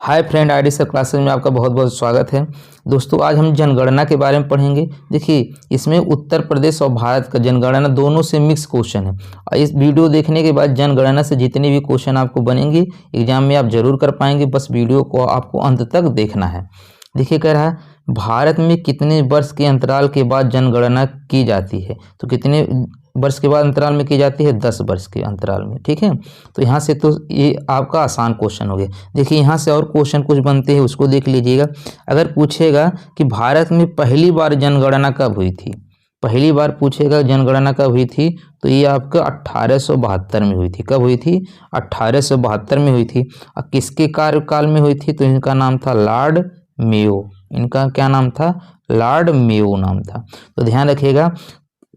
Hi friend, ID sir classes में आपका बहुत बहुत स्वागत है। दोस्तों, आज हम जनगणना के बारे में पढ़ेंगे। देखिए, इसमें उत्तर प्रदेश और भारत का जनगणना दोनों से मिक्स क्वेश्चन है। और इस वीडियो देखने के बाद जनगणना से जितने भी क्वेश्चन आपको बनेंगे एग्जाम में आप जरूर कर पाएंगे। बस वीडियो को आपको अंत तक देखना है। देखिए, कह रहा है भारत में कितने वर्ष के अंतराल के बाद जनगणना की जाती है। तो कितने वर्ष के बाद अंतराल में की जाती है? 10 वर्ष के अंतराल में। ठीक है, तो यहाँ से तो ये आपका आसान क्वेश्चन हो गया। देखिए, यहाँ से और क्वेश्चन कुछ बनते हैं, उसको देख लीजिएगा। अगर पूछेगा कि भारत में पहली बार जनगणना कब हुई थी, पहली बार पूछेगा जनगणना कब हुई थी, तो ये आपका 1872 में हुई थी। कब हुई थी? 1872 में हुई थी। और किसके कार्यकाल में हुई थी? तो इनका नाम था लॉर्ड मेयो। इनका क्या नाम था? लॉर्ड मेयो नाम था। तो ध्यान रखिएगा,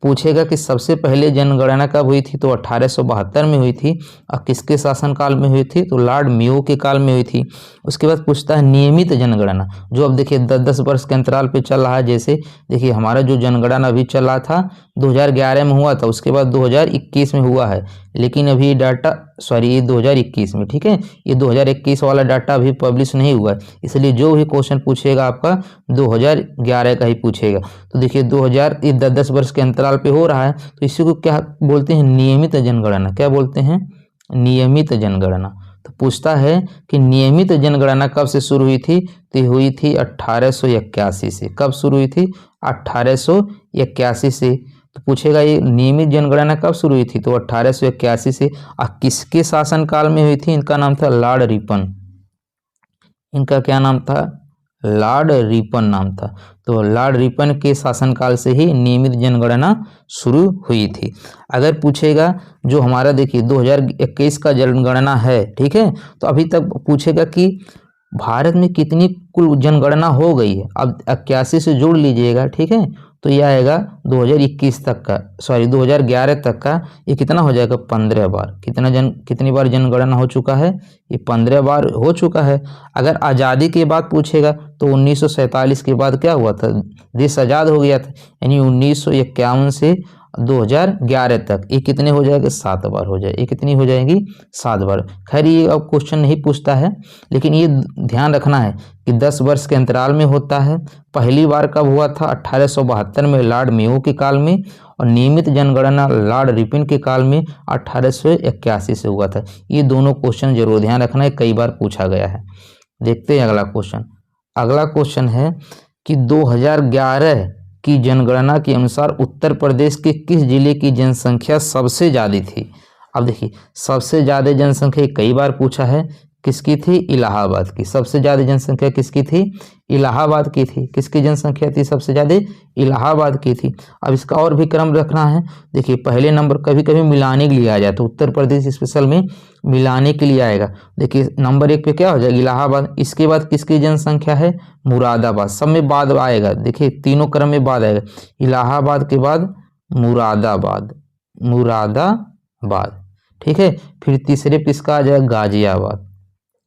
पूछेगा कि सबसे पहले जनगणना कब हुई थी, तो 1872 में हुई थी। और किसके शासनकाल में हुई थी? तो लॉर्ड मेयो के काल में हुई थी। उसके बाद पूछता है नियमित जनगणना, जो अब देखिए 10-10 वर्ष के अंतराल पे चल रहा है। जैसे देखिए, हमारा जो जनगणना अभी चल रहा था 2011 में हुआ था, उसके बाद 2021 में हुआ है। लेकिन अभी डाटा ये 2021 में, ठीक है, ये 2021 वाला डाटा अभी पब्लिश नहीं हुआ है। इसलिए जो भी क्वेश्चन पूछेगा आपका 2011 का ही पूछेगा। तो देखिए 10 वर्ष के अंतराल पे हो रहा है, तो इसी को क्या बोलते हैं? नियमित जनगणना। क्या बोलते हैं? नियमित जनगणना। तो पूछता है कि नियमित जनगणना कब से शुरू हुई थी, तो हुई थी 1881 से। कब शुरू हुई थी? 1881 से। तो पूछेगा ये नियमित जनगणना कब शुरू हुई थी, तो 1881 से। और किसके शासनकाल में हुई थी? इनका नाम था लॉर्ड रिपन। इनका क्या नाम था? लॉर्ड रिपन नाम था। तो लॉर्ड रिपन के शासनकाल से ही नियमित जनगणना शुरू हुई थी। अगर पूछेगा जो हमारा देखिए 2021 का जनगणना है, ठीक है, तो अभी तक पूछेगा कि भारत में कितनी कुल जनगणना हो गई है। अब 81 से जोड़ लीजिएगा, ठीक है, तो यह आएगा 2021 तक का, 2011 तक का। ये कितना हो जाएगा? 15 बार। कितनी बार जनगणना हो चुका है? ये 15 बार हो चुका है। अगर आज़ादी के बाद पूछेगा तो 1947 के बाद क्या हुआ था? देश आज़ाद हो गया था। यानी 1951 से 2011 तक ये कितने हो जाएगा? 7 बार हो जाए। ये कितनी हो जाएगी? 7 बार। खैर, ये अब क्वेश्चन नहीं पूछता है, लेकिन ये ध्यान रखना है कि 10 वर्ष के अंतराल में होता है। पहली बार कब हुआ था? 1872 में लॉर्ड मेयो के काल में। और नियमित जनगणना लॉर्ड रिपन के काल में 1881 से हुआ था। ये दोनों क्वेश्चन जरूर ध्यान रखना है, कई बार पूछा गया है। देखते हैं अगला क्वेश्चन। अगला क्वेश्चन है कि 2011 की जनगणना के अनुसार उत्तर प्रदेश के किस जिले की जनसंख्या सबसे ज़्यादा थी? अब देखिए, सबसे ज़्यादा जनसंख्या कई बार पूछा है। किसकी थी? इलाहाबाद की। सबसे ज़्यादा जनसंख्या किसकी थी? इलाहाबाद की थी। किसकी जनसंख्या थी सबसे ज़्यादा? इलाहाबाद की थी। अब इसका और भी क्रम रखना है। देखिए, पहले नंबर कभी कभी मिलाने के लिए आ जाता है, उत्तर प्रदेश स्पेशल में मिलाने के लिए आएगा। देखिए, नंबर 1 पे क्या हो जाएगा? इलाहाबाद। इसके बाद किसकी जनसंख्या है? मुरादाबाद। सब में बाद आएगा। देखिए, तीनों क्रम में बाद आएगा। इलाहाबाद के बाद मुरादाबाद। मुरादाबाद, ठीक है। फिर तीसरे पे इसका आ जाएगा गाजियाबाद।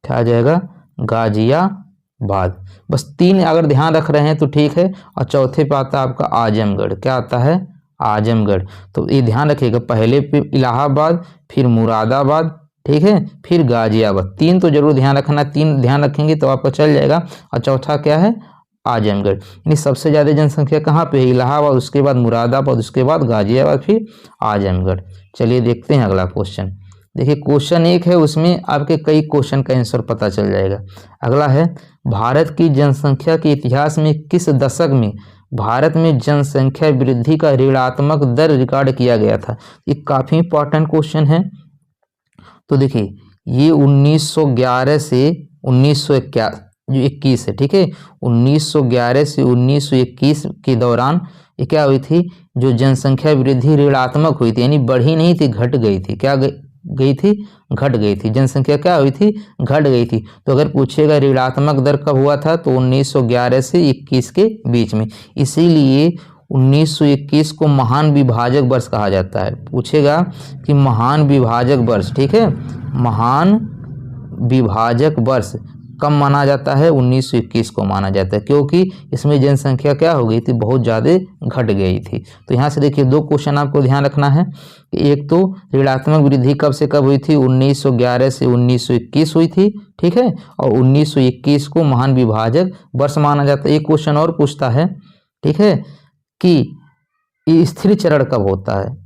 क्या आ जाएगा? गाजियाबाद। बस 3 अगर ध्यान रख रहे हैं तो ठीक है। और चौथे पे आता है आपका आजमगढ़। क्या आता है? आजमगढ़। तो ये ध्यान रखिएगा, पहले पे इलाहाबाद, फिर मुरादाबाद, ठीक है, फिर गाजियाबाद। 3 तो जरूर ध्यान रखना। 3 ध्यान रखेंगे तो आपका चल जाएगा। और चौथा क्या है? आजमगढ़। यानी सबसे ज़्यादा जनसंख्या कहाँ पे है? इलाहाबाद, उसके बाद मुरादाबाद, उसके बाद गाजियाबाद, फिर आजमगढ़। चलिए देखते हैं अगला क्वेश्चन। देखिए, क्वेश्चन 1 है, उसमें आपके कई क्वेश्चन का आंसर पता चल जाएगा। अगला है, भारत की जनसंख्या के इतिहास में किस दशक में भारत में जनसंख्या वृद्धि का ऋणात्मक दर रिकॉर्ड किया गया था? ये काफ़ी इंपॉर्टेंट क्वेश्चन है। तो देखिए, ये 1911 से 1921 है, ठीक है। 1911 से 1921 के दौरान ये क्या हुई थी? जो जनसंख्या वृद्धि ऋणात्मक हुई थी, यानी बढ़ी नहीं थी, घट गई थी। क्या गई थी? घट गई थी। जनसंख्या क्या हुई थी? घट गई थी। तो अगर पूछेगा ऋणात्मक दर कब हुआ था, तो 1911 से 21 के बीच में। इसीलिए 1921 को महान विभाजक वर्ष कहा जाता है। पूछेगा कि महान विभाजक वर्ष, ठीक है, महान विभाजक वर्ष कम माना जाता है, 1921 को माना जाता है, क्योंकि इसमें जनसंख्या क्या हो गई थी, बहुत ज़्यादा घट गई थी। तो यहाँ से देखिए 2 क्वेश्चन आपको ध्यान रखना है। एक तो ऋणात्मक वृद्धि कब से कब हुई थी, 1911 से 1921 हुई थी, ठीक है, और 1921 को महान विभाजक वर्ष माना जाता है। एक क्वेश्चन और पूछता है, ठीक है, कि स्थिर चरण कब होता है,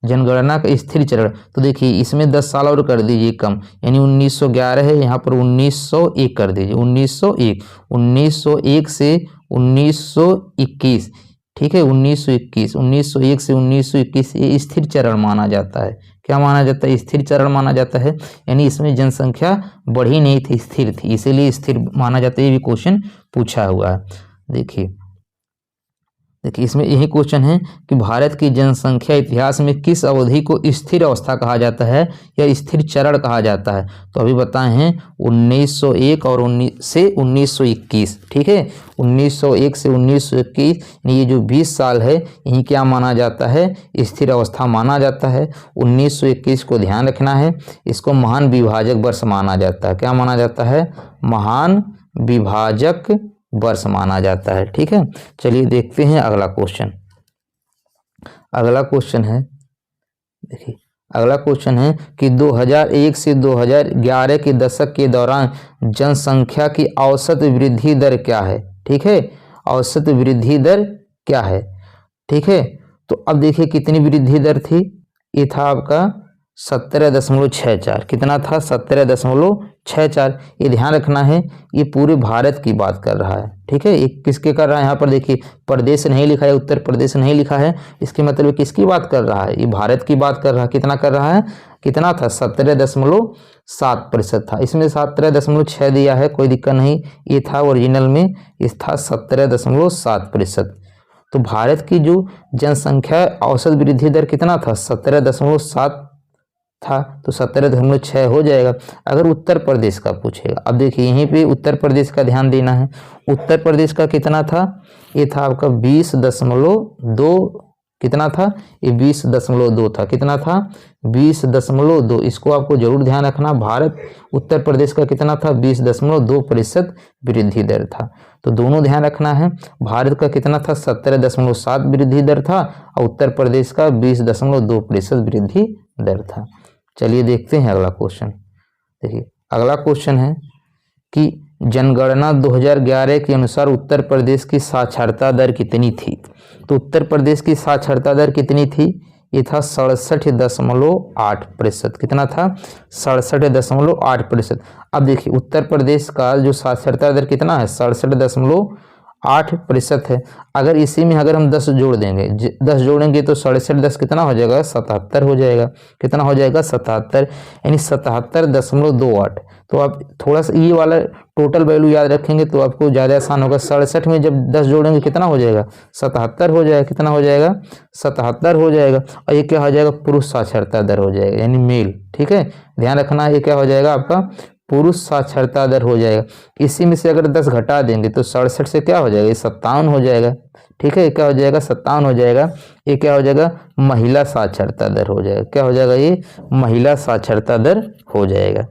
जनगणना का स्थिर चरण। तो देखिए इसमें 10 साल और कर दीजिए कम, यानी 1911 है, यहाँ पर 1901 कर दीजिए, 1901 से 1921, ठीक है, 1901 से 1921 ये स्थिर चरण माना जाता है। क्या माना जाता है, स्थिर चरण माना जाता है, यानी इसमें जनसंख्या बढ़ी नहीं थी, स्थिर थी, इसीलिए स्थिर माना जाता है। ये भी क्वेश्चन पूछा हुआ है। देखिए इसमें यही क्वेश्चन है कि भारत की जनसंख्या इतिहास में किस अवधि को स्थिर अवस्था कहा जाता है या स्थिर चरण कहा जाता है। तो अभी बताए हैं 1901 और 1921, ठीक है, 1901 से 1921 ये जो 20 साल है यही क्या माना जाता है, स्थिर अवस्था माना जाता है। 1921 को ध्यान रखना है, इसको महान विभाजक वर्ष माना जाता है। क्या माना जाता है, महान विभाजक वर्ष माना जाता है, ठीक है। चलिए देखते हैं अगला क्वेश्चन। अगला क्वेश्चन है, देखिए अगला क्वेश्चन है कि 2001 से 2011 के दशक के दौरान जनसंख्या की औसत वृद्धि दर क्या है, ठीक है, औसत वृद्धि दर क्या है, ठीक है। तो अब देखिए कितनी वृद्धि दर थी, ये था आपका 17.64, कितना था, 17.64। ये ध्यान रखना है, ये पूरे भारत की बात कर रहा है, ठीक है। ये किसके कर रहा है, यहाँ पर देखिए प्रदेश नहीं लिखा है, उत्तर प्रदेश नहीं लिखा है, इसके मतलब किसकी बात कर रहा है, ये भारत की बात कर रहा है। कितना कर रहा है, कितना था, 17.7% था, इसमें 17.6 दिया है, कोई दिक्कत नहीं, ये था ओरिजिनल में, ये था 17.7%। तो भारत की जो जनसंख्या औसत वृद्धि दर कितना था, 17.7 था, तो 17.6 हो जाएगा। अगर उत्तर प्रदेश का पूछेगा, अब देखिए यहीं पे उत्तर प्रदेश का ध्यान देना है। उत्तर प्रदेश का कितना था, ये था आपका 20.2, कितना था, ये 20.2 था, कितना था, 20.2। इसको आपको जरूर ध्यान रखना। भारत उत्तर प्रदेश का कितना था, 20.2% वृद्धि दर था। तो दोनों ध्यान रखना है, भारत का कितना था, 17.7 वृद्धि दर था, और उत्तर प्रदेश का 20.2% वृद्धि दर था। चलिए देखते हैं अगला क्वेश्चन। देखिए अगला क्वेश्चन है कि जनगणना 2011 के अनुसार उत्तर प्रदेश की साक्षरता दर कितनी थी। तो उत्तर प्रदेश की साक्षरता दर कितनी थी, ये था 67.8%, कितना था, 67.8%। अब देखिए उत्तर प्रदेश का जो साक्षरता दर कितना है, 67.8% है। अगर इसी में अगर हम 10 जोड़ देंगे, 10 जोड़ेंगे तो 67 कितना हो जाएगा, 77 हो जाएगा, कितना हो जाएगा, 77, यानी 77.28। तो आप थोड़ा सा ये वाला टोटल वैल्यू याद रखेंगे तो आपको ज़्यादा आसान होगा। 67 में जब 10 जोड़ेंगे कितना हो जाएगा, 77 हो जाएगा, कितना हो जाएगा, 77 हो जाएगा। और ये क्या हो जाएगा, पुरुष साक्षरता दर हो जाएगा, यानी मेल, ठीक है, ध्यान रखना। ये क्या हो जाएगा आपका, पुरुष साक्षरता दर हो जाएगा। इसी में से अगर 10 घटा देंगे तो 67 से क्या हो जाएगा, ये 57 हो जाएगा, ठीक है, क्या हो जाएगा, 57 हो जाएगा। ये क्या हो जाएगा, महिला साक्षरता दर हो जाएगा, क्या हो जाएगा, ये महिला साक्षरता दर हो जाएगा,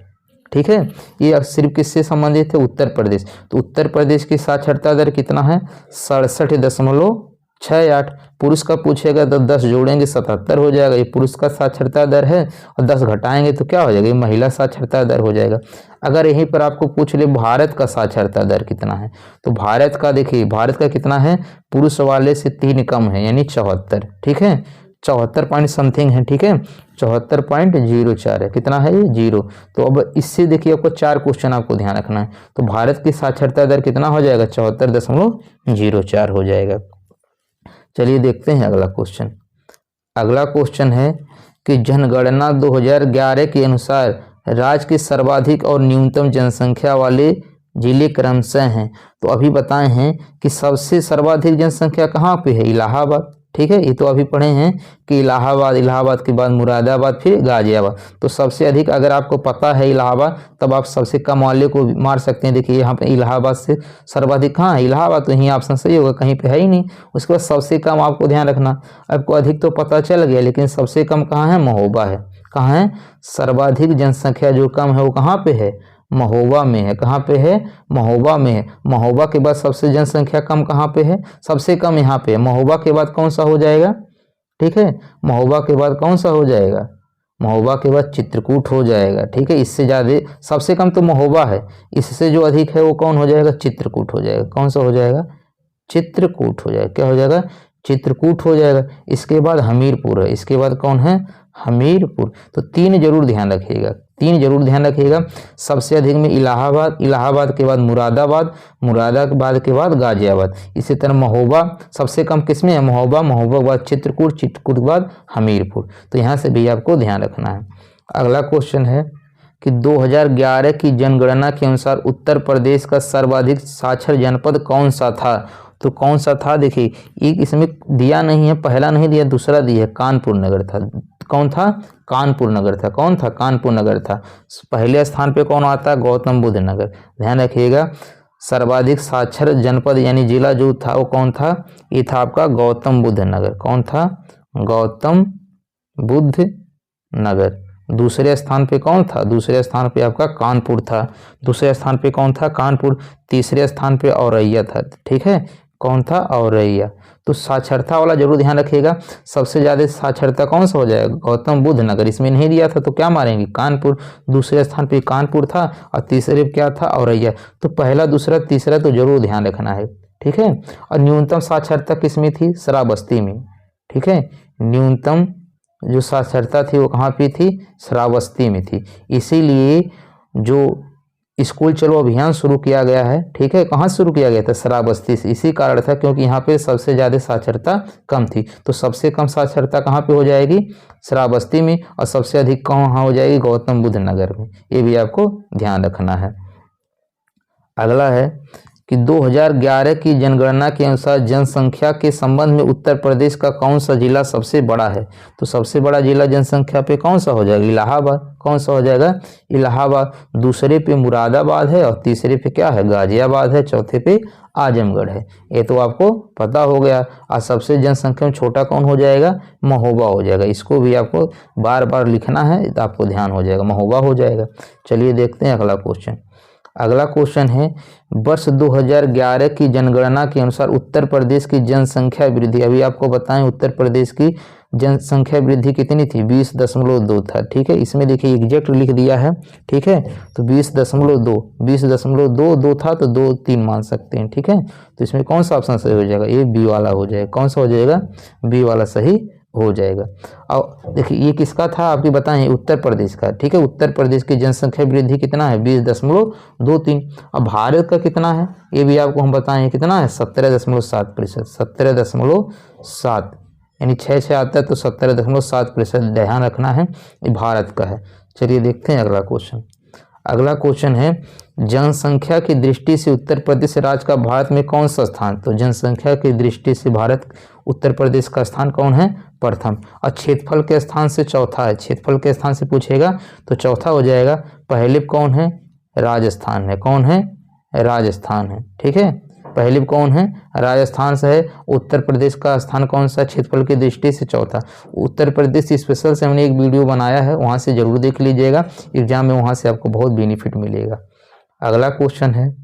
ठीक है। ये अब सिर्फ किससे संबंधित है, उत्तर प्रदेश। तो उत्तर प्रदेश की साक्षरता दर कितना है, 67.68। पुरुष का पूछेगा तो 10 जोड़ेंगे 77 हो जाएगा, ये पुरुष का साक्षरता दर है, और 10 घटाएंगे तो क्या हो जाएगा, ये महिला साक्षरता दर हो जाएगा। अगर यहीं पर आपको पूछ ले भारत का साक्षरता दर कितना है, तो भारत का देखिए, भारत का कितना है, पुरुष वाले से 3 कम है, यानी 74, ठीक है, 74 पॉइंट समथिंग है, ठीक है, 74.04 है, कितना है ये, 0। तो अब इससे देखिए आपको 4 क्वेश्चन आपको ध्यान रखना है। तो भारत की साक्षरता दर कितना हो जाएगा, 74.04 हो जाएगा। चलिए देखते हैं अगला क्वेश्चन। अगला क्वेश्चन है कि जनगणना 2011 के अनुसार राज्य के सर्वाधिक और न्यूनतम जनसंख्या वाले जिले क्रमशः हैं। तो अभी बताए हैं कि सबसे सर्वाधिक जनसंख्या कहाँ पे है, इलाहाबाद, ठीक है, ये तो अभी पढ़े हैं कि इलाहाबाद के बाद मुरादाबाद, फिर गाजियाबाद। तो सबसे अधिक अगर आपको पता है इलाहाबाद, तब आप सबसे कम वाले को मार सकते हैं। देखिए यहाँ पे इलाहाबाद से सर्वाधिक कहाँ है, इलाहाबाद, तो यही ऑप्शन सही होगा, कहीं पे है ही नहीं। उसके बाद सबसे कम आपको ध्यान रखना, आपको अधिक तो पता चल गया, लेकिन सबसे कम कहाँ है, महोबा है। कहाँ है, सर्वाधिक जनसंख्या जो कम है वो कहाँ पे है, महोबा में है। कहाँ पे है? महोबा में है। महोबा के बाद सबसे जनसंख्या कम कहाँ पे है? सबसे कम यहाँ पे है। महोबा के बाद कौन सा हो जाएगा? ठीक है, महोबा के बाद कौन सा हो जाएगा? महोबा के बाद चित्रकूट हो जाएगा। ठीक है, इससे ज़्यादा सबसे कम तो महोबा है, इससे जो अधिक है वो कौन हो जाएगा? चित्रकूट हो जाएगा। कौन सा हो जाएगा? चित्रकूट हो जाएगा। क्या हो जाएगा? चित्रकूट हो जाएगा। इसके बाद हमीरपुर है। इसके बाद कौन है? हमीरपुर। तो तीन जरूर ध्यान रखिएगा, तीन जरूर ध्यान रखिएगा। सबसे अधिक में इलाहाबाद, इलाहाबाद के बाद मुरादाबाद, मुरादाबाद के बाद गाजियाबाद। इसी तरह महोबा सबसे कम किसमें है? महोबा, महोबा के बाद चित्रकूट, चित्रकूट के बाद हमीरपुर। तो यहाँ से भी आपको ध्यान रखना है। अगला क्वेश्चन है कि 2011 की जनगणना के अनुसार उत्तर प्रदेश का सर्वाधिक साक्षर जनपद कौन सा था? तो कौन सा था? देखिए, एक इसमें दिया नहीं है, पहला नहीं दिया, दूसरा दिया है, कानपुर नगर था। कौन था? कानपुर नगर था। कौन था? कानपुर नगर था। पहले स्थान पे कौन आता है? गौतम बुद्ध नगर। ध्यान रखिएगा, सर्वाधिक साक्षर जनपद यानी जिला जो था वो कौन था? ये था आपका गौतम बुद्ध नगर। कौन था? गौतम बुद्ध नगर। दूसरे स्थान पे कौन था? दूसरे स्थान पे आपका कानपुर था। दूसरे स्थान पे कौन था? कानपुर। तीसरे स्थान पे औरैया था। ठीक है, कौन था? औरैया। तो साक्षरता वाला जरूर ध्यान रखिएगा, सबसे ज़्यादा साक्षरता कौन सा हो जाएगा? गौतम बुद्ध नगर। इसमें नहीं दिया था तो क्या मारेंगे? कानपुर। दूसरे स्थान पे कानपुर था और तीसरे पे क्या था? औरैया। तो पहला, दूसरा, तीसरा तो जरूर ध्यान रखना है। ठीक है, और न्यूनतम साक्षरता किसमें थी? श्रावस्ती में। ठीक है, न्यूनतम जो साक्षरता थी वो कहाँ पे थी? श्रावस्ती में थी। इसीलिए जो स्कूल चलो अभियान शुरू किया गया है, ठीक है, कहाँ शुरू किया गया था? श्रावस्ती से। इसी कारण था क्योंकि यहाँ पे सबसे ज़्यादा साक्षरता कम थी। तो सबसे कम साक्षरता कहाँ पे हो जाएगी? श्रावस्ती में। और सबसे अधिक कहाँ हो जाएगी? गौतम बुद्ध नगर में। ये भी आपको ध्यान रखना है। अगला है कि 2011 की जनगणना के अनुसार जनसंख्या के संबंध में उत्तर प्रदेश का कौन सा जिला सबसे बड़ा है? तो सबसे बड़ा जिला जनसंख्या पे कौन सा हो जाएगा? इलाहाबाद। कौन सा हो जाएगा? इलाहाबाद। दूसरे पे मुरादाबाद है और तीसरे पे क्या है? गाजियाबाद है। चौथे पे आजमगढ़ है। ये तो आपको पता हो गया। और सबसे जनसंख्या में छोटा कौन हो जाएगा? महोबा हो जाएगा। इसको भी आपको बार बार लिखना है तो आपको ध्यान हो जाएगा, महोबा हो जाएगा। चलिए देखते हैं अगला क्वेश्चन। अगला क्वेश्चन है, वर्ष 2011 की जनगणना के अनुसार उत्तर प्रदेश की जनसंख्या वृद्धि, अभी आपको बताएं उत्तर प्रदेश की जनसंख्या वृद्धि कितनी थी? 20.2 था। ठीक है, इसमें देखिए एग्जैक्ट लिख दिया है। ठीक है, तो 20.2 था तो 2 3 मान सकते हैं। ठीक है, तो इसमें कौन सा ऑप्शन सही हो जाएगा? ये बी वाला हो जाएगा। कौन सा हो जाएगा? बी वाला सही हो जाएगा। और देखिए ये किसका था आपकी बताएं? उत्तर प्रदेश का। ठीक है, उत्तर प्रदेश की जनसंख्या वृद्धि कितना है? 20.23। अब भारत का कितना है ये भी आपको हम बताएं, कितना है? 17.7%। 17.7 यानी 6 आता है तो 17.7% ध्यान रखना है, ये भारत का है। चलिए देखते हैं अगला क्वेश्चन। अगला क्वेश्चन है, जनसंख्या की दृष्टि से उत्तर प्रदेश राज्य का भारत में कौन सा स्थान? तो जनसंख्या की दृष्टि से भारत उत्तर प्रदेश का स्थान कौन है? प्रथम। और क्षेत्रफल के स्थान से चौथा है। क्षेत्रफल के स्थान से पूछेगा तो चौथा हो जाएगा। पहले कौन है? राजस्थान है। कौन है? राजस्थान है। ठीक है, पहले कौन है? राजस्थान से है। उत्तर प्रदेश का स्थान कौन सा? क्षेत्रफल की दृष्टि से चौथा। उत्तर प्रदेश स्पेशल से हमने एक वीडियो बनाया है, वहां से जरूर देख लीजिएगा, एग्जाम में वहां से आपको बहुत बेनिफिट मिलेगा। अगला क्वेश्चन है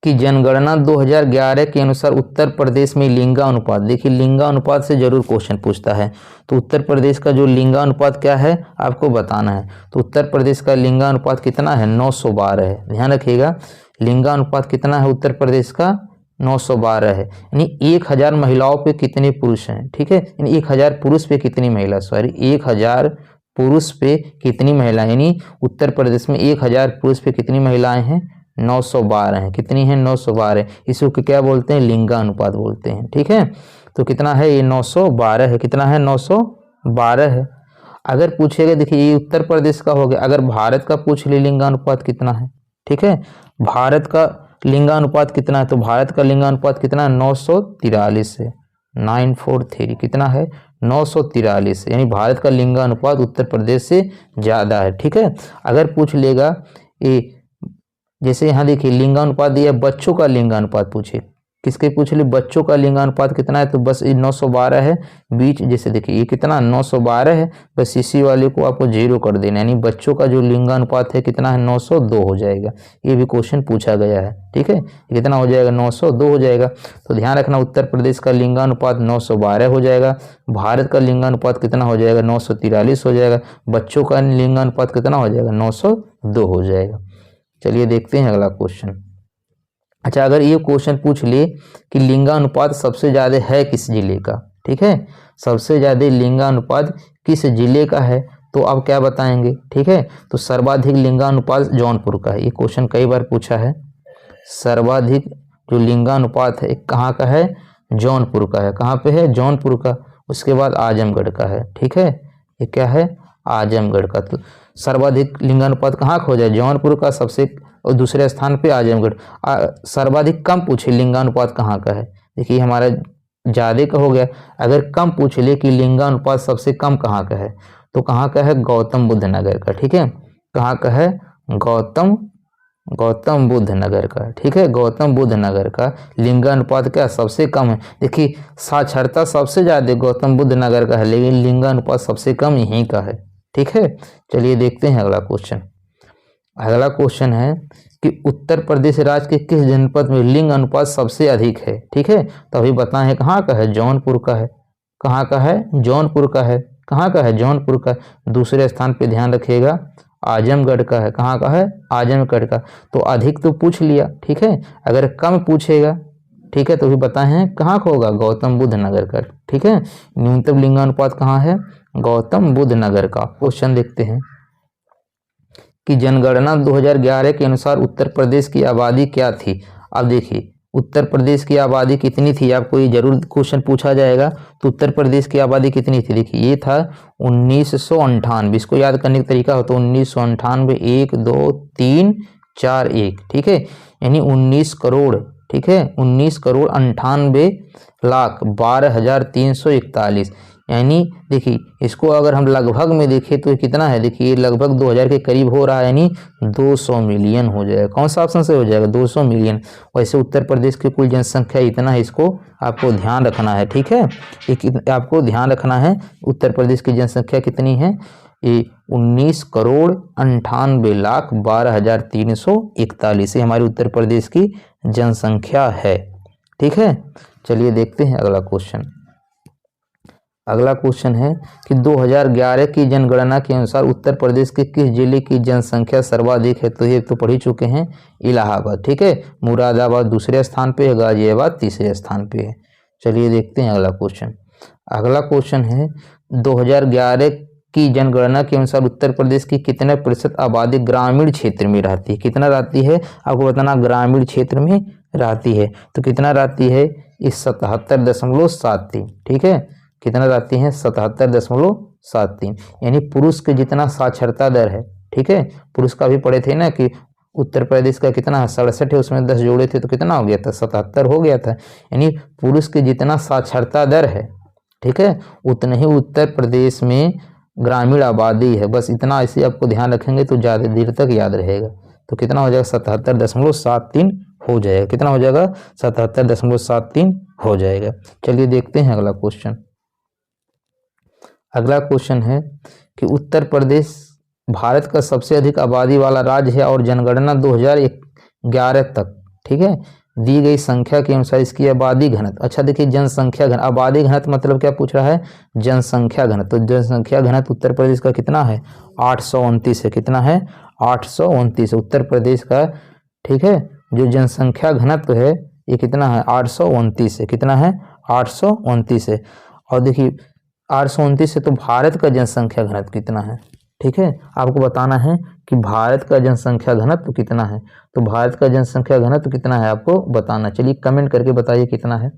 कि जनगणना 2011 के अनुसार उत्तर प्रदेश में लिंगानुपात, देखिए लिंगानुपात से जरूर क्वेश्चन पूछता है। तो उत्तर प्रदेश का जो लिंगानुपात क्या है आपको बताना है। तो उत्तर प्रदेश का लिंगानुपात कितना है? 912 है। ध्यान रखिएगा, लिंगानुपात कितना है उत्तर प्रदेश का? 912 है। यानी 1000 महिलाओं पे कितने पुरुष हैं? ठीक है, यानी 1000 पुरुष पे कितनी महिला, सॉरी 1000 पुरुष पे कितनी महिला, यानी उत्तर प्रदेश में 1000 पुरुष पे कितनी महिलाएं हैं? 912 हैं। कितनी हैं? 912। इसको क्या बोलते हैं? लिंगानुपात बोलते हैं। ठीक है, तो कितना है ये? 912 है। कितना है? 912 है। अगर पूछेगा, देखिए ये उत्तर प्रदेश का हो गया, अगर भारत का पूछ ले लिंगानुपात कितना है? ठीक है, भारत का लिंगानुपात कितना है? तो भारत का लिंगानुपात कितना है? 943 है। 943 कितना है? 943, यानी भारत का लिंगानुपात उत्तर प्रदेश से ज़्यादा है। ठीक है, अगर पूछ लेगा ये, जैसे यहाँ देखिए लिंगानुपात दिया, बच्चों का लिंगानुपात पूछे, किसके पूछ ली, बच्चों का लिंगानुपात कितना है, तो बस ये 912 है। बीच जैसे देखिए ये कितना 912 है, बस इसी वाले को आपको 0 कर देना, यानी बच्चों का जो लिंगानुपात है कितना है 902 हो जाएगा। ये भी क्वेश्चन पूछा गया है, ठीक है। ये कितना हो जाएगा 902 हो जाएगा। तो ध्यान रखना उत्तर प्रदेश का लिंगानुपात 912 हो जाएगा, भारत का लिंगानुपात कितना हो जाएगा 943 हो जाएगा, बच्चों का लिंगानुपात कितना हो जाएगा 902 हो जाएगा। चलिए देखते हैं अगला क्वेश्चन। अच्छा, अगर ये क्वेश्चन पूछ ले कि लिंगानुपात सबसे ज़्यादा है किस जिले का, ठीक है, सबसे ज़्यादा लिंगानुपात किस जिले का है, तो आप क्या बताएंगे, ठीक है। तो सर्वाधिक लिंगानुपात जौनपुर का है, ये क्वेश्चन कई बार पूछा है। सर्वाधिक जो लिंगानुपात है कहाँ का है, जौनपुर का है। कहाँ पे है, जौनपुर का। उसके बाद आजमगढ़ का है, ठीक है, ये क्या है, आजमगढ़ का। तो सर्वाधिक लिंगानुपात कहाँ का हो जाए, जौनपुर का सबसे, और दूसरे स्थान पे आजमगढ़। सर्वाधिक कम पूछे लिंगानुपात कहाँ का है, देखिए हमारा ज़्यादा का हो गया। अगर कम पूछ ले कि लिंगानुपात सबसे कम कहाँ का है, तो कहाँ का है, गौतम बुद्ध नगर का, ठीक है। कहाँ का है, गौतम बुद्ध नगर का, ठीक है। गौतम बुद्ध नगर का लिंगानुपात क्या सबसे कम है। देखिए साक्षरता सबसे ज़्यादा गौतम बुद्ध नगर का है, लेकिन लिंगानुपात सबसे कम यहीं का है, ठीक है। चलिए देखते हैं अगला क्वेश्चन। अगला क्वेश्चन है कि उत्तर प्रदेश राज्य के किस जनपद में लिंग अनुपात सबसे अधिक है, ठीक है। तो अभी बताएं कहाँ का है, जौनपुर का है। कहाँ का है, जौनपुर का है। कहाँ का है, जौनपुर का। दूसरे स्थान पे ध्यान रखिएगा आजमगढ़ का है। कहाँ का है, आजमगढ़ का। तो अधिक तो पूछ लिया, ठीक है। अगर कम पूछेगा, ठीक है, तो भी बताएं कहाँ का होगा, गौतम बुद्ध नगर का, ठीक है। न्यूनतम लिंगानुपात कहाँ है, गौतम बुद्ध नगर का। क्वेश्चन देखते हैं कि जनगणना 2011 के अनुसार उत्तर प्रदेश की आबादी क्या थी। अब देखिए उत्तर प्रदेश की आबादी कितनी थी, आपको ये जरूर क्वेश्चन पूछा जाएगा। तो उत्तर प्रदेश की आबादी कितनी थी, देखिए ये था 1998। इसको याद करने का तरीका हो तो 1998 1 2 3 4 1, ठीक है, यानी 19 करोड़, ठीक है, 19 करोड़ 98 लाख 12,341, यानी देखिए इसको अगर हम लगभग में देखें तो कितना है, देखिए ये लगभग 2000 के करीब हो रहा है, यानी 200 मिलियन हो जाएगा। कौन सा ऑप्शन से हो जाएगा, 200 मिलियन। वैसे उत्तर प्रदेश की कुल जनसंख्या इतना है, इसको आपको ध्यान रखना है, ठीक है। एक आपको ध्यान रखना है उत्तर प्रदेश की जनसंख्या कितनी है, ये 19 करोड़ 98 लाख 12,341 ये हमारे उत्तर प्रदेश की जनसंख्या है, ठीक है। चलिए देखते हैं अगला क्वेश्चन। अगला क्वेश्चन है कि 2011 की जनगणना के अनुसार उत्तर प्रदेश के किस जिले की जनसंख्या सर्वाधिक है। तो ये तो पढ़ ही चुके हैं, इलाहाबाद, ठीक है। मुरादाबाद दूसरे स्थान पे है, गाजियाबाद तीसरे स्थान पे है। चलिए देखते हैं अगला क्वेश्चन। अगला क्वेश्चन है 2011 की जनगणना के अनुसार उत्तर प्रदेश की कितने प्रतिशत आबादी ग्रामीण क्षेत्र में रहती है। कितना रहती है आपको बताना, ग्रामीण क्षेत्र में रहती है। तो कितना रहती है, इस 77.73, ठीक है। कितना रहती है, 77.73, यानी पुरुष के जितना साक्षरता दर है, ठीक है। पुरुष का भी पढ़े थे ना कि उत्तर प्रदेश का कितना है 67 है, उसमें 10 जोड़े थे तो कितना हो गया था, 77 हो गया था। यानी पुरुष के जितना साक्षरता दर है, ठीक है, उतने ही उत्तर प्रदेश में ग्रामीण आबादी है। बस इतना ऐसे आपको ध्यान रखेंगे तो ज़्यादा देर तक याद रहेगा। तो कितना हो जाएगा, 77.73 हो जाएगा। कितना हो जाएगा, 77.73 हो जाएगा। चलिए देखते हैं अगला क्वेश्चन। अगला क्वेश्चन है कि उत्तर प्रदेश भारत का सबसे अधिक आबादी वाला राज्य है और जनगणना 2011 तक, ठीक है, दी गई संख्या के अनुसार इसकी आबादी घनत्व। अच्छा देखिए जनसंख्या घनत्व, आबादी घनत्व मतलब क्या पूछ रहा है, जनसंख्या घनत्व। तो जनसंख्या घनत्व उत्तर प्रदेश का कितना है, 829 है। कितना है, 829 उत्तर प्रदेश का, ठीक है। जो जनसंख्या घनत्व है ये कितना है, 829 है। कितना है, 829 है। और देखिए 829 से तो भारत का जनसंख्या घनत्व कितना है, ठीक है, आपको बताना है कि भारत का जनसंख्या घनत्व कितना है। तो भारत का जनसंख्या घनत्व कितना है आपको बताना। चलिए कमेंट करके बताइए कितना है।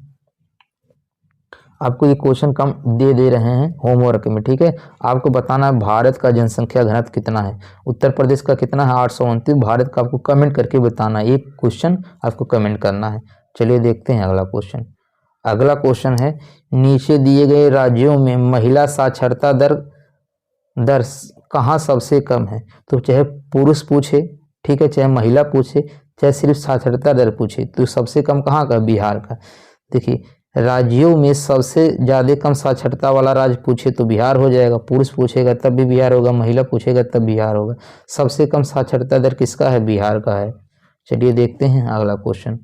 आपको ये क्वेश्चन कम दे रहे हैं होमवर्क में, ठीक है। आपको बताना है भारत का जनसंख्या घनत्व कितना है। उत्तर प्रदेश का कितना है, 829, भारत का आपको कमेंट करके बताना है। एक क्वेश्चन आपको कमेंट करना है। चलिए देखते हैं अगला क्वेश्चन। अगला क्वेश्चन है नीचे दिए गए राज्यों में महिला साक्षरता दर कहाँ सबसे कम है। तो चाहे पुरुष पूछे, ठीक है, चाहे महिला पूछे, चाहे सिर्फ साक्षरता दर पूछे तो सबसे कम कहाँ का, बिहार का। देखिए राज्यों में सबसे ज़्यादा कम साक्षरता वाला राज्य पूछे तो बिहार हो जाएगा, पुरुष पूछेगा तब भी बिहार होगा, महिला पूछेगा तब बिहार होगा। सबसे कम साक्षरता दर किसका है, बिहार का है। चलिए देखते हैं अगला क्वेश्चन।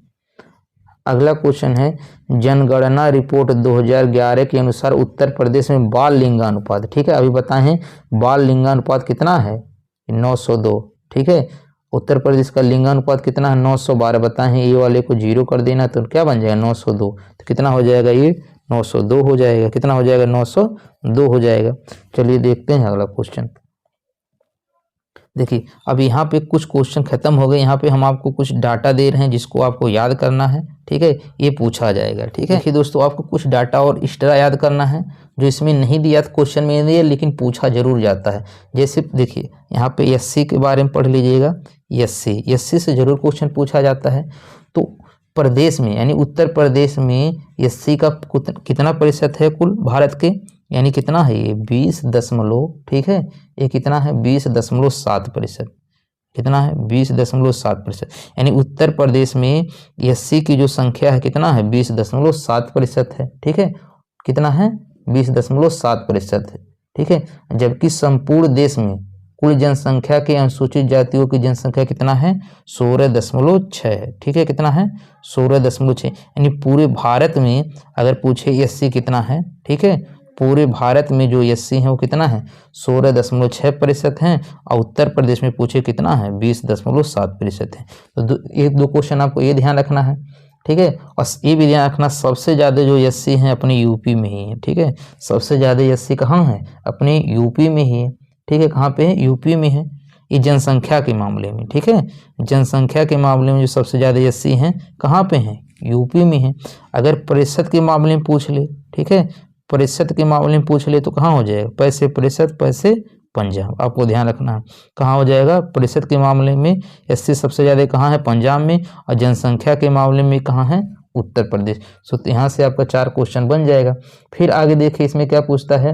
अगला क्वेश्चन है जनगणना रिपोर्ट 2011 के अनुसार उत्तर प्रदेश में बाल लिंगानुपात, ठीक है, अभी बताएं बाल लिंगानुपात कितना है, 902, ठीक है। उत्तर प्रदेश का लिंगानुपात कितना है, 912। बताएं ये वाले को 0 कर देना तो क्या बन जाएगा, 902। तो कितना हो जाएगा, ये 902 हो जाएगा। कितना हो जाएगा, 902 हो जाएगा। चलिए देखते हैं अगला क्वेश्चन। देखिए अब यहाँ पे कुछ क्वेश्चन खत्म हो गए, यहाँ पे हम आपको कुछ डाटा दे रहे हैं जिसको आपको याद करना है, ठीक है, ये पूछा जाएगा, ठीक है। देखिए दोस्तों आपको कुछ डाटा और एक्स्ट्रा याद करना है जो इसमें नहीं दिया, क्वेश्चन में नहीं दिया लेकिन पूछा जरूर जाता है। जैसे देखिए यहाँ पे एससी के बारे में पढ़ लीजिएगा, एससी से जरूर क्वेश्चन पूछा जाता है। तो प्रदेश में यानी उत्तर प्रदेश में एससी का कितना प्रतिशत है कुल भारत के, यानी कितना है ये 20 ठीक है, ये कितना है 20.7%। कितना है 20.7%, यानी उत्तर प्रदेश में एससी की जो संख्या है कितना है 20.7% है, ठीक है। कितना है 20.7% है, ठीक है। जबकि संपूर्ण देश में कुल जनसंख्या के अनुसूचित जातियों की जनसंख्या कितना है 16.6 है, ठीक है। कितना है 16.6, यानी पूरे भारत में अगर पूछे एससी कितना है, ठीक है, पूरे भारत में जो एससी है वो कितना है 16.6% है, और उत्तर प्रदेश में पूछे कितना है 20.7% है। तो एक दो क्वेश्चन आपको ये ध्यान रखना है, ठीक है। और ये भी ध्यान रखना सबसे ज़्यादा जो एससी हैं अपने यूपी में ही है, ठीक है। सबसे ज़्यादा एससी कहाँ है, अपने यूपी में ही है, ठीक है। कहाँ पे है, यूपी में है, ये जनसंख्या के मामले में, ठीक है। जनसंख्या के मामले में जो सबसे ज़्यादा एससी हैं कहाँ पे हैं, यूपी में है। अगर प्रतिशत के मामले में पूछ ले, ठीक है, प्रतिशत के मामले में पूछ ले तो कहाँ हो जाएगा, पैसे प्रतिशत पैसे पंजाब। आपको ध्यान रखना है कहाँ हो जाएगा, प्रतिशत के मामले में एससी सबसे ज़्यादा कहाँ है, पंजाब में, और जनसंख्या के मामले में कहाँ है, उत्तर प्रदेश। सो यहाँ से आपका 4 क्वेश्चन बन जाएगा। फिर आगे देखिए इसमें क्या पूछता है,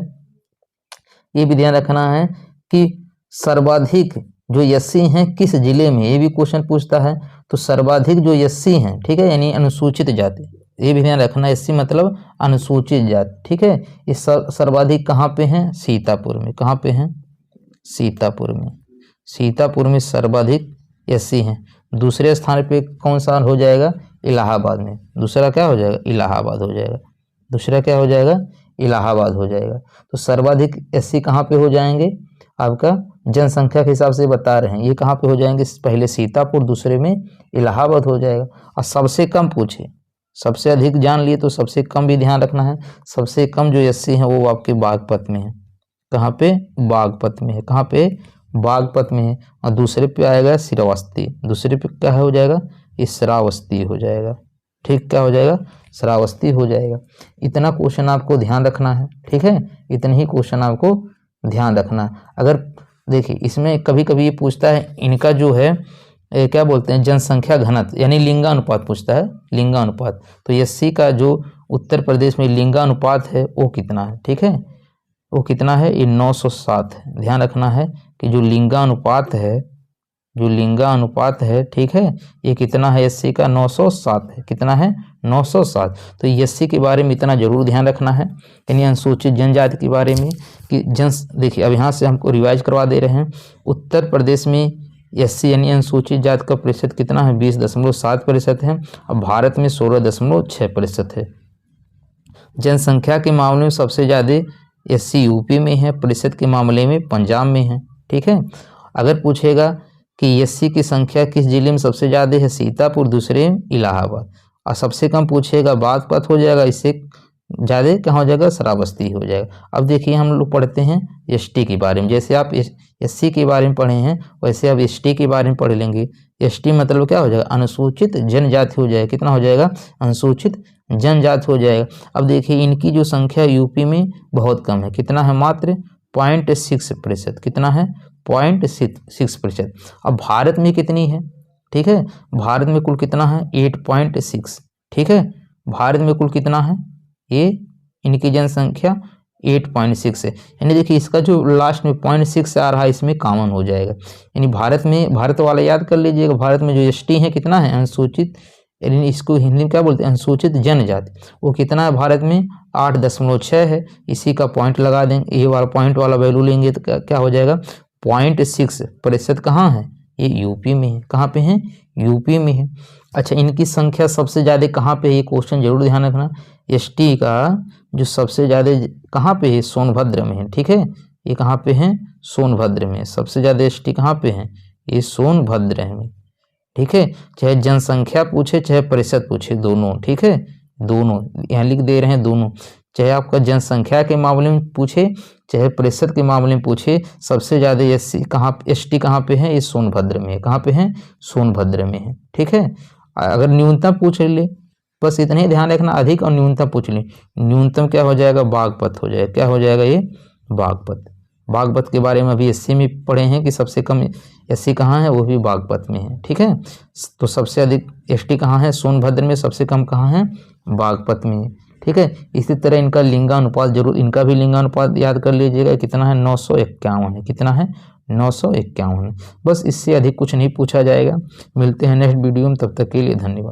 ये भी ध्यान रखना है कि सर्वाधिक जो एससी हैं किस जिले में, ये भी क्वेश्चन पूछता है। तो सर्वाधिक जो एससी हैं, ठीक है, यानी अनुसूचित जाति, ये भी ध्यान रखना, एससी मतलब अनुसूचित जाति, ठीक है। इस सर्वाधिक कहाँ पे हैं, सीतापुर में। कहाँ पे हैं, सीतापुर में। सीतापुर में सर्वाधिक एससी हैं। दूसरे स्थान पे कौन सा हो जाएगा, इलाहाबाद में। दूसरा क्या हो जाएगा, इलाहाबाद हो जाएगा। दूसरा क्या हो जाएगा, इलाहाबाद हो जाएगा। तो सर्वाधिक एससी कहाँ पे हो जाएंगे, आपका जनसंख्या के हिसाब से बता रहे हैं, ये कहाँ पे हो जाएंगे, पहले सीतापुर, दूसरे में इलाहाबाद हो जाएगा। और सबसे कम पूछे, सबसे अधिक जान लिए तो सबसे कम भी ध्यान रखना है। सबसे कम जो एससी है वो आपके बागपत में है। कहाँ पे, बागपत में है। कहाँ पे, बागपत में है। और दूसरे पे आएगा श्रावस्ती। दूसरे पे क्या हो जाएगा, श्रावस्ती हो जाएगा, ठीक। क्या हो जाएगा, श्रावस्ती हो जाएगा। इतना क्वेश्चन आपको ध्यान रखना है, ठीक है, इतने ही क्वेश्चन आपको ध्यान रखना है। अगर देखिए इसमें कभी कभी ये पूछता है इनका जो है क्या बोलते हैं जनसंख्या घनत्व, यानी लिंगानुपात पूछता है, लिंगानुपात। तो एससी का जो उत्तर प्रदेश में लिंगानुपात है वो कितना है, ठीक है, वो कितना है, ये 907 है। ध्यान रखना है कि जो लिंगानुपात है, जो लिंगानुपात है, ठीक है, ये कितना है, एससी का 907 है। कितना है, 907। तो एससी के बारे में इतना जरूर ध्यान रखना है, यानी अनुसूचित जनजाति के बारे में कि देखिए अब यहाँ से हमको रिवाइज करवा दे रहे हैं। उत्तर प्रदेश में एससी यानी अनुसूचित जाति का प्रतिशत कितना है, 20.7% है, और भारत में 16.6% है। जनसंख्या के मामले में सबसे ज़्यादा एससी यूपी में है, प्रतिशत के मामले में पंजाब में है, ठीक है। अगर पूछेगा कि एससी की संख्या किस जिले में सबसे ज़्यादा है, सीतापुर, दूसरे इलाहाबाद, और सबसे कम पूछेगा बागपत हो जाएगा, इससे ज़्यादा क्या हो जाएगा, श्रावस्ती हो जाएगा। अब देखिए हम लोग पढ़ते हैं एसटी के बारे में। जैसे आप एससी के बारे में पढ़े हैं वैसे आप एसटी के बारे में पढ़ लेंगे। एसटी मतलब क्या हो जाएगा, अनुसूचित जनजाति हो जाएगा। कितना हो जाएगा, अनुसूचित जनजाति हो जाएगा। अब देखिए इनकी जो संख्या यूपी में बहुत कम है। कितना है, मात्र 0.6%। कितना है, 0.6%। अब भारत में कितनी है, ठीक है, भारत में कुल कितना है, 8.6, ठीक है। भारत में कुल कितना है, ये इनकी जनसंख्या 8.6 है। यानी देखिए इसका जो लास्ट में 0.6 आ रहा है इसमें कॉमन हो जाएगा। यानी भारत वाला याद कर लीजिएगा, भारत में जो एसटी है कितना है, अनुसूचित, यानी इसको हिंदी में क्या बोलते हैं, अनुसूचित जनजाति, वो कितना है भारत में 8.6 है। इसी का पॉइंट लगा देंगे, ये वाला पॉइंट वाला वैल्यू लेंगे तो क्या हो जाएगा 0.6%। कहाँ है ये, यूपी में है। कहाँ पे है, यूपी में है। अच्छा, इनकी संख्या सबसे ज़्यादा कहाँ पे है, ये क्वेश्चन जरूर ध्यान रखना। एसटी का जो सबसे ज़्यादा कहाँ पे है, सोनभद्र में है। ठीक है, ये कहाँ पे है, सोनभद्र में। सबसे ज़्यादा एसटी कहाँ पे है, ये सोनभद्र में। ठीक है, चाहे जनसंख्या पूछे चाहे प्रतिशत पूछे, दोनों। ठीक है, दोनों यहाँ लिख दे रहे हैं, दोनों। चाहे आपका जनसंख्या के मामले में पूछे चाहे प्रतिशत के मामले में पूछे, सबसे ज़्यादा एसटी कहाँ पे है, ये सोनभद्र में है। कहाँ पे है, सोनभद्र में है। ठीक है, अगर न्यूनतम पूछ ले, बस इतना ही ध्यान रखना, अधिक और न्यूनतम पूछ ले। न्यूनतम क्या हो जाएगा, बागपत हो जाएगा। क्या हो जाएगा, ये बागपत। बागपत के बारे में अभी एससी में पढ़े हैं कि सबसे कम एससी कहाँ है, वो भी बागपत में है। ठीक है, तो सबसे अधिक एसटी कहाँ है, सोनभद्र में। सबसे कम कहाँ है, बागपत में है। ठीक है, इसी तरह इनका लिंगानुपात जरूर, इनका भी लिंगानुपात याद कर लीजिएगा, कितना है, 951 है। कितना है, 951 है। बस इससे अधिक कुछ नहीं पूछा जाएगा। मिलते हैं नेक्स्ट वीडियो में, तब तक के लिए धन्यवाद।